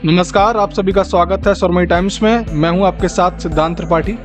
नमस्कार, आप सभी का स्वागत है सुरमई टाइम्स में। मैं हूं आपके साथ सिद्धांत त्रिपाठी।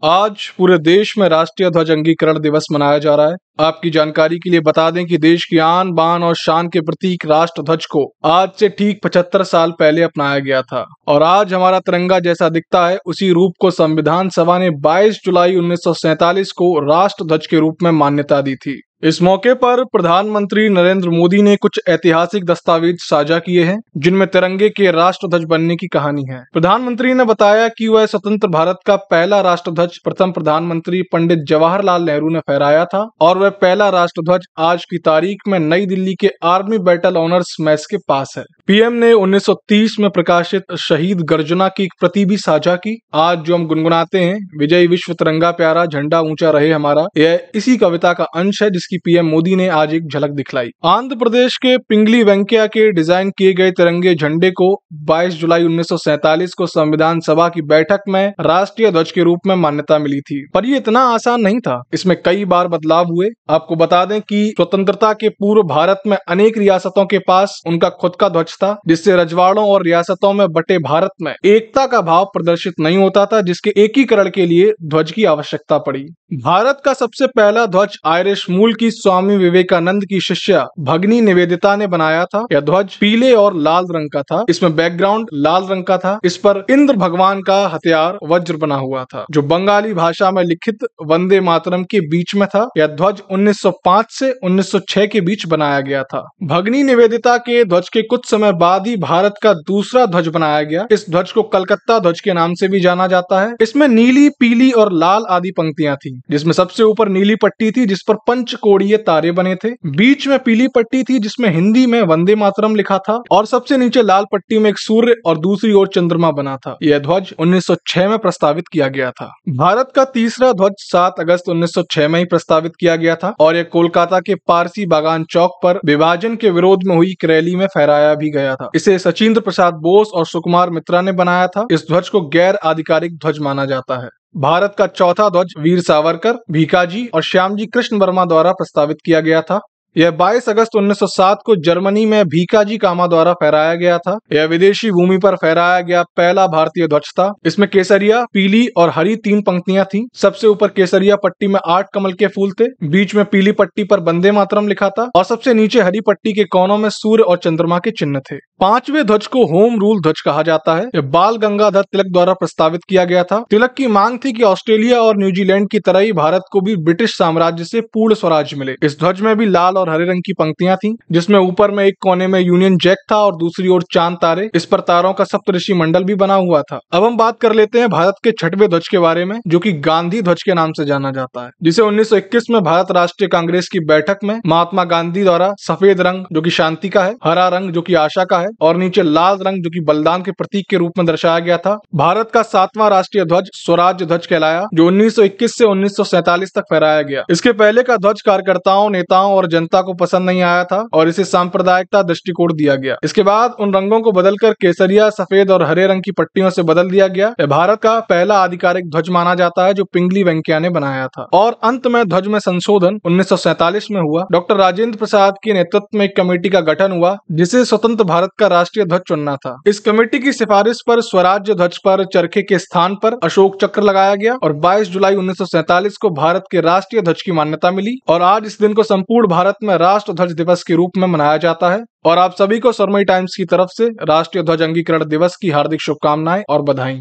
आज पूरे देश में राष्ट्रीय ध्वज अंगीकरण दिवस मनाया जा रहा है। आपकी जानकारी के लिए बता दें कि देश की आन बान और शान के प्रतीक राष्ट्र ध्वज को आज से ठीक 75 साल पहले अपनाया गया था और आज हमारा तिरंगा जैसा दिखता है, उसी रूप को संविधान सभा ने 22 जुलाई 1947 को राष्ट्र ध्वज के रूप में मान्यता दी थी। इस मौके पर प्रधानमंत्री नरेंद्र मोदी ने कुछ ऐतिहासिक दस्तावेज साझा किए हैं, जिनमें तिरंगे के राष्ट्र ध्वज बनने की कहानी है। प्रधानमंत्री ने बताया कि वह स्वतंत्र भारत का पहला राष्ट्र ध्वज प्रथम प्रधानमंत्री पंडित जवाहरलाल नेहरू ने फहराया था और वह पहला राष्ट्र ध्वज आज की तारीख में नई दिल्ली के आर्मी बैटल ऑनर्स मेस के पास है। पीएम ने 1930 में प्रकाशित शहीद गर्जना की एक प्रति भी साझा की। आज जो हम गुनगुनाते हैं, विजय विश्व तिरंगा प्यारा, झंडा ऊंचा रहे हमारा, यह इसी कविता का अंश है जिसकी पीएम मोदी ने आज एक झलक दिखलाई। आंध्र प्रदेश के पिंगली वेंकैया के डिजाइन किए गए तिरंगे झंडे को 22 जुलाई 1947 को संविधान सभा की बैठक में राष्ट्रीय ध्वज के रूप में मान्यता मिली थी। पर ये इतना आसान नहीं था, इसमें कई बार बदलाव हुए। आपको बता दें कि स्वतंत्रता के पूर्व भारत में अनेक रियासतों के पास उनका खुद का ध्वज था, जिससे रजवाड़ों और रियासतों में बटे भारत में एकता का भाव प्रदर्शित नहीं होता था, जिसके एकीकरण के लिए ध्वज की आवश्यकता पड़ी। भारत का सबसे पहला ध्वज आयरिश मूल की स्वामी विवेकानंद की शिष्या भगनी निवेदिता ने बनाया था। यह ध्वज पीले और लाल रंग का था, इसमें बैकग्राउंड लाल रंग का था। इस पर इंद्र भगवान का हथियार वज्र बना हुआ था, जो बंगाली भाषा में लिखित वंदे मातरम के बीच में था। यह ध्वज 1905 से 1906 के बीच बनाया गया था। भगनी निवेदिता के ध्वज के कुछ समय बाद ही भारत का दूसरा ध्वज बनाया गया। इस ध्वज को कलकत्ता ध्वज के नाम से भी जाना जाता है। इसमें नीली, पीली और लाल आदि पंक्तियां थी, जिसमें सबसे ऊपर नीली पट्टी थी जिस पर पंचकोणीय तारे बने थे। बीच में पीली पट्टी थी जिसमें हिंदी में वंदे मातरम लिखा था और सबसे नीचे लाल पट्टी में एक सूर्य और दूसरी ओर चंद्रमा बना था। यह ध्वज 1906 में प्रस्तावित किया गया था। भारत का तीसरा ध्वज 7 अगस्त 1906 में ही प्रस्तावित किया गया था और यह कोलकाता के पारसी बागान चौक पर विभाजन के विरोध में हुई एक रैली में फहराया भी गया था। इसे सचिंद्र प्रसाद बोस और सुकुमार मित्रा ने बनाया था। इस ध्वज को गैर आधिकारिक ध्वज माना जाता है। भारत का चौथा ध्वज वीर सावरकर, भीकाजी और श्यामजी कृष्ण वर्मा द्वारा प्रस्तावित किया गया था। यह 22 अगस्त 1907 को जर्मनी में भीकाजी कामा द्वारा फहराया गया था। यह विदेशी भूमि पर फहराया गया पहला भारतीय ध्वज था। इसमें केसरिया, पीली और हरी 3 पंक्तियां थीं। सबसे ऊपर केसरिया पट्टी में 8 कमल के फूल थे, बीच में पीली पट्टी पर वंदे मातरम लिखा था और सबसे नीचे हरी पट्टी के कोनों में सूर्य और चंद्रमा के चिन्ह थे। 5वें ध्वज को होम रूल ध्वज कहा जाता है। यह बाल गंगाधर तिलक द्वारा प्रस्तावित किया गया था। तिलक की मांग थी कि ऑस्ट्रेलिया और न्यूजीलैंड की तरह ही भारत को भी ब्रिटिश साम्राज्य से पूर्ण स्वराज मिले। इस ध्वज में भी लाल और हरे रंग की पंक्तियां थीं, जिसमें ऊपर में एक कोने में यूनियन जैक था और दूसरी ओर चांद तारे। इस पर तारों का सप्तऋषि मंडल भी बना हुआ था। अब हम बात कर लेते हैं भारत के 6वें ध्वज के बारे में, जो कि गांधी ध्वज के नाम से जाना जाता है, जिसे 1921 में भारत राष्ट्रीय कांग्रेस की बैठक में महात्मा गांधी द्वारा सफेद रंग जो कि शांति का है, हरा रंग जो कि आशा का है और नीचे लाल रंग जो कि बलिदान के प्रतीक के रूप में दर्शाया गया था। भारत का 7वां राष्ट्रीय ध्वज स्वराज्य ध्वज कहलाया, जो 1921 से 1947 तक फहराया गया। इसके पहले का ध्वज कार्यकर्ताओं, नेताओं और जनता को पसंद नहीं आया था और इसे सांप्रदायिकता दृष्टिकोण दिया गया। इसके बाद उन रंगों को बदलकर केसरिया, सफेद और हरे रंग की पट्टियों से बदल दिया गया। यह भारत का पहला आधिकारिक ध्वज माना जाता है, जो पिंगली वेंकैया ने बनाया था। और अंत में ध्वज में संशोधन 1947 में हुआ। डॉक्टर राजेंद्र प्रसाद के नेतृत्व में एक कमेटी का गठन हुआ, जिसे स्वतंत्र भारत का राष्ट्रीय ध्वज चुनना था। इस कमेटी की सिफारिश पर स्वराज्य ध्वज पर चरखे के स्थान पर अशोक चक्र लगाया गया और 22 जुलाई 1947 को भारत के राष्ट्रीय ध्वज की मान्यता मिली और आज इस दिन को संपूर्ण भारत में राष्ट्र ध्वज दिवस के रूप में मनाया जाता है। और आप सभी को सुरमई टाइम्स की तरफ से राष्ट्रीय ध्वज अंगीकरण दिवस की हार्दिक शुभकामनाएं और बधाई।